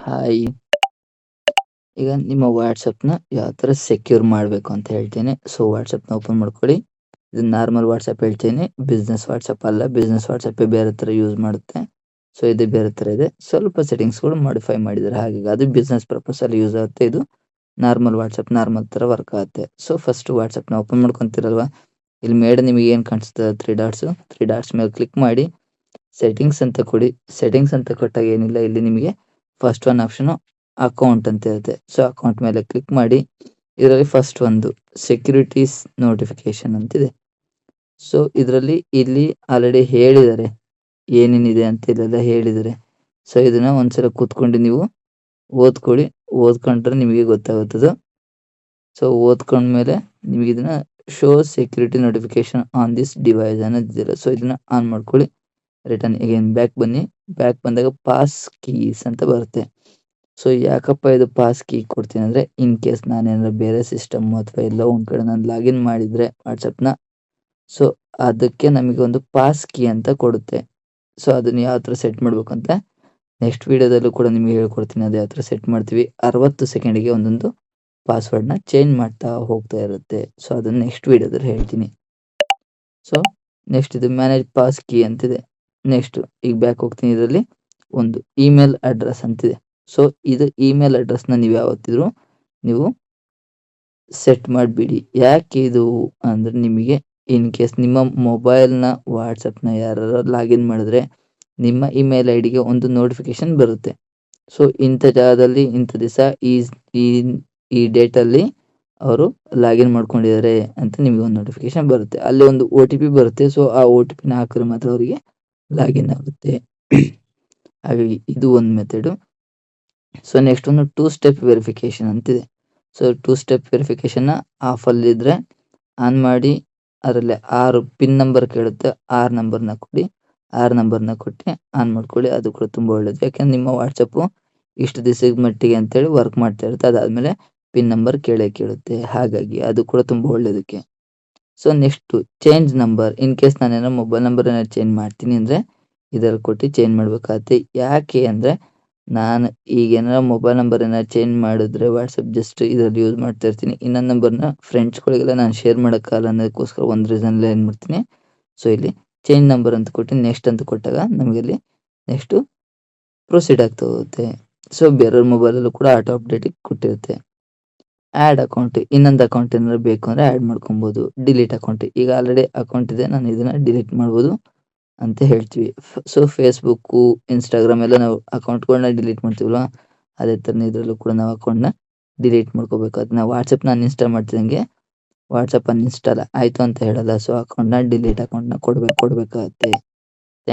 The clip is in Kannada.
ಹಾಯ್. ಈಗ ನಿಮ್ಮ ವಾಟ್ಸಪ್ನ ಯಾವ ಥರ ಸೆಕ್ಯೂರ್ ಮಾಡಬೇಕು ಅಂತ ಹೇಳ್ತೀನಿ. ಸೊ ವಾಟ್ಸಪ್ನ ಓಪನ್ ಮಾಡ್ಕೊಳ್ಳಿ. ಇದು ನಾರ್ಮಲ್ ವಾಟ್ಸಪ್ ಹೇಳ್ತೀನಿ, ಬಿಸ್ನೆಸ್ ವಾಟ್ಸಪ್ ಅಲ್ಲ. ಬಿಸ್ನೆಸ್ ವಾಟ್ಸಪ್ಪೇ ಬೇರೆ ಥರ ಯೂಸ್ ಮಾಡುತ್ತೆ. ಸೊ ಇದು ಬೇರೆ ಥರ ಇದೆ. ಸ್ವಲ್ಪ ಸೆಟ್ಟಿಂಗ್ಸ್ಗಳು ಮಾಡಿಫೈ ಮಾಡಿದ್ದಾರೆ, ಹಾಗಾಗಿ ಅದು ಬಿಸ್ನೆಸ್ ಪರ್ಪಸಲ್ಲಿ ಯೂಸ್ ಆಗುತ್ತೆ. ಇದು ನಾರ್ಮಲ್ ವಾಟ್ಸಪ್ ನಾರ್ಮಲ್ ಥರ ವರ್ಕ್ ಆಗುತ್ತೆ. ಸೊ ಫಸ್ಟ್ ವಾಟ್ಸಪ್ನ ಓಪನ್ ಮಾಡ್ಕೊತಿರಲ್ವ, ಇಲ್ಲಿ ಮೇಡ ನಿಮಗೆ ಏನು ಕಾಣಿಸ್ತದೆ ತ್ರೀ ಡಾಟ್ಸ್ ಮೇಲೆ ಕ್ಲಿಕ್ ಮಾಡಿ ಸೆಟ್ಟಿಂಗ್ಸ್ ಅಂತ ಕೊಡಿ. ಸೆಟ್ಟಿಂಗ್ಸ್ ಅಂತ ಕೊಟ್ಟಾಗ ಏನಿಲ್ಲ, ಇಲ್ಲಿ ನಿಮಗೆ ಫಸ್ಟ್ ಒನ್ ಆಪ್ಷನು ಅಕೌಂಟ್ ಅಂತ ಇರುತ್ತೆ. ಸೊ ಅಕೌಂಟ್ ಮೇಲೆ ಕ್ಲಿಕ್ ಮಾಡಿ. ಇದರಲ್ಲಿ ಫಸ್ಟ್ ಒಂದು ಸೆಕ್ಯೂರಿಟೀಸ್ ನೋಟಿಫಿಕೇಶನ್ ಅಂತಿದೆ. ಸೊ ಇದರಲ್ಲಿ ಇಲ್ಲಿ ಆಲ್ರೆಡಿ ಹೇಳಿದ್ದಾರೆ ಏನೇನಿದೆ ಅಂತ ಇಲ್ಲೆಲ್ಲ ಹೇಳಿದ್ದಾರೆ. ಸೊ ಇದನ್ನ ಒಂದ್ಸಲ ಕೂತ್ಕೊಂಡು ನೀವು ಓದ್ಕೊಳ್ಳಿ. ಓದ್ಕೊಂಡ್ರೆ ನಿಮಗೆ ಗೊತ್ತಾಗುತ್ತದೆ. ಸೊ ಓದ್ಕೊಂಡ್ಮೇಲೆ ನಿಮಗೆ ಇದನ್ನ show security notification on this device ಅನ್ನೋದಿದೆಯಲ್ಲ, ಸೊ ಇದನ್ನ ಆನ್ ಮಾಡ್ಕೊಳ್ಳಿ. ರಿಟರ್ನ್ ಅಗೇನ್ ಬ್ಯಾಕ್ ಬನ್ನಿ. ಬ್ಯಾಕ್ ಬಂದಾಗ ಪಾಸ್ ಕೀಸ್ ಅಂತ ಬರುತ್ತೆ. ಸೊ ಯಾಕಪ್ಪ ಇದು ಪಾಸ್ ಕೀ ಕೊಡ್ತೀನಿ ಅಂದರೆ, ಇನ್ ಕೇಸ್ ನಾನೇನಾದ್ರು ಬೇರೆ ಸಿಸ್ಟಮ್ ಅಥವಾ ಎಲ್ಲ ಒಂದು ಕಡೆ ನಾನು ಲಾಗಿನ್ ಮಾಡಿದರೆ ವಾಟ್ಸಪ್ನ, ಸೊ ಅದಕ್ಕೆ ನಮಗೆ ಒಂದು ಪಾಸ್ ಕೀ ಅಂತ ಕೊಡುತ್ತೆ. ಸೊ ಅದನ್ನು ಯಾವ ಥರ ಸೆಟ್ ಮಾಡಬೇಕು ಅಂತ ನೆಕ್ಸ್ಟ್ ವೀಡಿಯೋದಲ್ಲೂ ಕೂಡ ನಿಮಗೆ ಹೇಳ್ಕೊಡ್ತೀನಿ. ಅದು ಯಾವ ಥರ ಸೆಟ್ ಮಾಡ್ತೀವಿ. 60 ಸೆಕೆಂಡಿಗೆ ಒಂದೊಂದು ಪಾಸ್ವರ್ಡ್ನ ಚೇಂಜ್ ಮಾಡ್ತಾ ಹೋಗ್ತಾ ಇರುತ್ತೆ. ಸೊ ಅದನ್ನು ನೆಕ್ಸ್ಟ್ ವೀಡಿಯೋದಲ್ಲಿ ಹೇಳ್ತೀನಿ. ಸೊ ನೆಕ್ಸ್ಟ್ ಇದು ಮ್ಯಾನೇಜ್ ಪಾಸ್ ಕೀ ಅಂತಿದೆ. ನೆಕ್ಸ್ಟ್ ಈಗ ಬ್ಯಾಕ್ ಹೋಗ್ತೀನಿ. ಇದರಲ್ಲಿ ಒಂದು ಇಮೇಲ್ ಅಡ್ರೆಸ್ ಅಂತಿದೆ. ಸೊ ಇದು ಇಮೇಲ್ ಅಡ್ರೆಸ್ನ ನೀವು ಯಾವತ್ತಿದ್ರು ನೀವು ಸೆಟ್ ಮಾಡಿಬಿಡಿ. ಯಾಕೆ ಇದು ಅಂದರೆ, ನಿಮಗೆ ಇನ್ ಕೇಸ್ ನಿಮ್ಮ ಮೊಬೈಲ್ನ ವಾಟ್ಸಪ್ನ ಯಾರು ಲಾಗಿನ್ ಮಾಡಿದ್ರೆ ನಿಮ್ಮ ಇಮೇಲ್ ಐ ಡಿಗೆ ಒಂದು ನೋಟಿಫಿಕೇಶನ್ ಬರುತ್ತೆ. ಸೊ ಇಂಥ ಜಾಗದಲ್ಲಿ ಇಂಥ ದಿವಸ ಈ ಡೇಟಲ್ಲಿ ಅವರು ಲಾಗಿನ್ ಮಾಡ್ಕೊಂಡಿದ್ದಾರೆ ಅಂತ ನಿಮಗೆ ಒಂದು ನೋಟಿಫಿಕೇಶನ್ ಬರುತ್ತೆ. ಅಲ್ಲಿ ಒಂದು OTP ಬರುತ್ತೆ. ಸೊ ಆ OTPನ ಹಾಕಿದ್ರೆ ಮಾತ್ರ ಅವರಿಗೆ ಲಾಗಿನ್ ಆಗುತ್ತೆ. ಹಾಗಾಗಿ ಇದು ಒಂದು ಮೆಥಡು. ಸೊ ನೆಕ್ಸ್ಟ್ ಒಂದು 2 ಸ್ಟೆಪ್ ವೆರಿಫಿಕೇಶನ್ ಅಂತಿದೆ. ಸೊ 2 ಸ್ಟೆಪ್ ವೆರಿಫಿಕೇಶನ್ನ ಆಫಲ್ಲಿದ್ದರೆ ಆನ್ ಮಾಡಿ. ಅದರಲ್ಲಿ 6 ಪಿನ್ ನಂಬರ್ ಕೇಳುತ್ತೆ. 6 ನಂಬರ್ನ ಕೊಡಿ. 6 ನಂಬರ್ನ ಕೊಟ್ಟು ಆನ್ ಮಾಡ್ಕೊಳ್ಳಿ. ಅದು ಕೂಡ ತುಂಬ ಒಳ್ಳೆಯದು. ಯಾಕೆಂದ್ರೆ ನಿಮ್ಮ ವಾಟ್ಸಪ್ಪು ಇಷ್ಟು ದಿವಸದ ಮಟ್ಟಿಗೆ ಅಂತೇಳಿ ವರ್ಕ್ ಮಾಡ್ತಾ ಇರುತ್ತೆ. ಅದಾದಮೇಲೆ ಪಿನ್ ನಂಬರ್ ಕೇಳುತ್ತೆ. ಹಾಗಾಗಿ ಅದು ಕೂಡ ತುಂಬ ಒಳ್ಳೆಯದಕ್ಕೆ. So next change number. In case ನಾನೇನೋ ಮೊಬೈಲ್ ನಂಬರ್ ಏನಾದ್ರು ಚೇಂಜ್ ಮಾಡ್ತೀನಿ ಅಂದರೆ ಇದರಲ್ಲಿ ಕೊಟ್ಟು ಚೇಂಜ್ ಮಾಡಬೇಕಾಗತ್ತೆ. ಯಾಕೆ ಅಂದರೆ, ನಾನು ಈಗ ಏನಾರ ಮೊಬೈಲ್ ನಂಬರ್ ಏನಾರು ಚೇಂಜ್ ಮಾಡಿದ್ರೆ ವಾಟ್ಸಪ್ ಜಸ್ಟ್ ಇದರಲ್ಲಿ ಯೂಸ್ ಮಾಡ್ತಾ ಇರ್ತೀನಿ. ಇನ್ನೊಂದು ನಂಬರ್ನ ಫ್ರೆಂಡ್ಸ್ಗಳಿಗೆಲ್ಲ ನಾನು ಶೇರ್ ಮಾಡೋಕ್ಕಾಗಲ್ಲ ಅನ್ನೋದಕ್ಕೋಸ್ಕರ ಒಂದು ರೀಸನ್ಲಿ ಏನು ಮಾಡ್ತೀನಿ, ಸೊ ಇಲ್ಲಿ ಚೇಂಜ್ ನಂಬರ್ ಅಂತ ಕೊಟ್ಟು ನೆಕ್ಸ್ಟ್ ಅಂತ ಕೊಟ್ಟಾಗ ನಮಗೆ ಇಲ್ಲಿ ನೆಕ್ಸ್ಟು ಪ್ರೊಸೀಡ್ ಆಗ್ತಾ ಹೋಗುತ್ತೆ. ಸೊ ಬೇರೆಯವ್ರ ಮೊಬೈಲಲ್ಲೂ ಕೂಡ ಆಟೋ ಅಪ್ಡೇಟಿಗೆ ಕೊಟ್ಟಿರುತ್ತೆ. ಆ್ಯಡ್ ಅಕೌಂಟ್, ಇನ್ನೊಂದು ಅಕೌಂಟ್ ಏನಾದ್ರು ಬೇಕು ಅಂದರೆ ಆ್ಯಡ್ ಮಾಡ್ಕೊಬೋದು. ಡಿಲೀಟ್ ಅಕೌಂಟ್, ಈಗ ಆಲ್ರೆಡಿ ಅಕೌಂಟ್ ಇದೆ, ನಾನು ಇದನ್ನು ಡಿಲೀಟ್ ಮಾಡ್ಬೋದು ಅಂತ ಹೇಳ್ತೀವಿ. ಸೊ ಫೇಸ್ಬುಕ್ಕು, ಇನ್ಸ್ಟಾಗ್ರಾಮ್ ಎಲ್ಲ ನಾವು ಅಕೌಂಟ್ಗಳನ್ನ ಡಿಲೀಟ್ ಮಾಡ್ತೀವಲ್ವ, ಅದೇ ಥರನೇ ಇದರಲ್ಲೂ ಕೂಡ ನಾವು ಅಕೌಂಟ್ನ ಡಿಲೀಟ್ ಮಾಡ್ಕೋಬೇಕು. ಅದನ್ನ ವಾಟ್ಸಪ್ನ ಅನ್ಇನ್ಸ್ಟಾಲ್ ಮಾಡ್ತಿದ್ದಂಗೆ ವಾಟ್ಸಪ್ ಅನ್ಇನ್ಸ್ಟಾಲ್ ಆಯಿತು ಅಂತ ಹೇಳಲ್ಲ. ಸೊ ಅಕೌಂಟ್ನ ಡಿಲೀಟ್ ಅಕೌಂಟ್ನ ಕೊಡಬೇಕಾಗತ್ತೆ.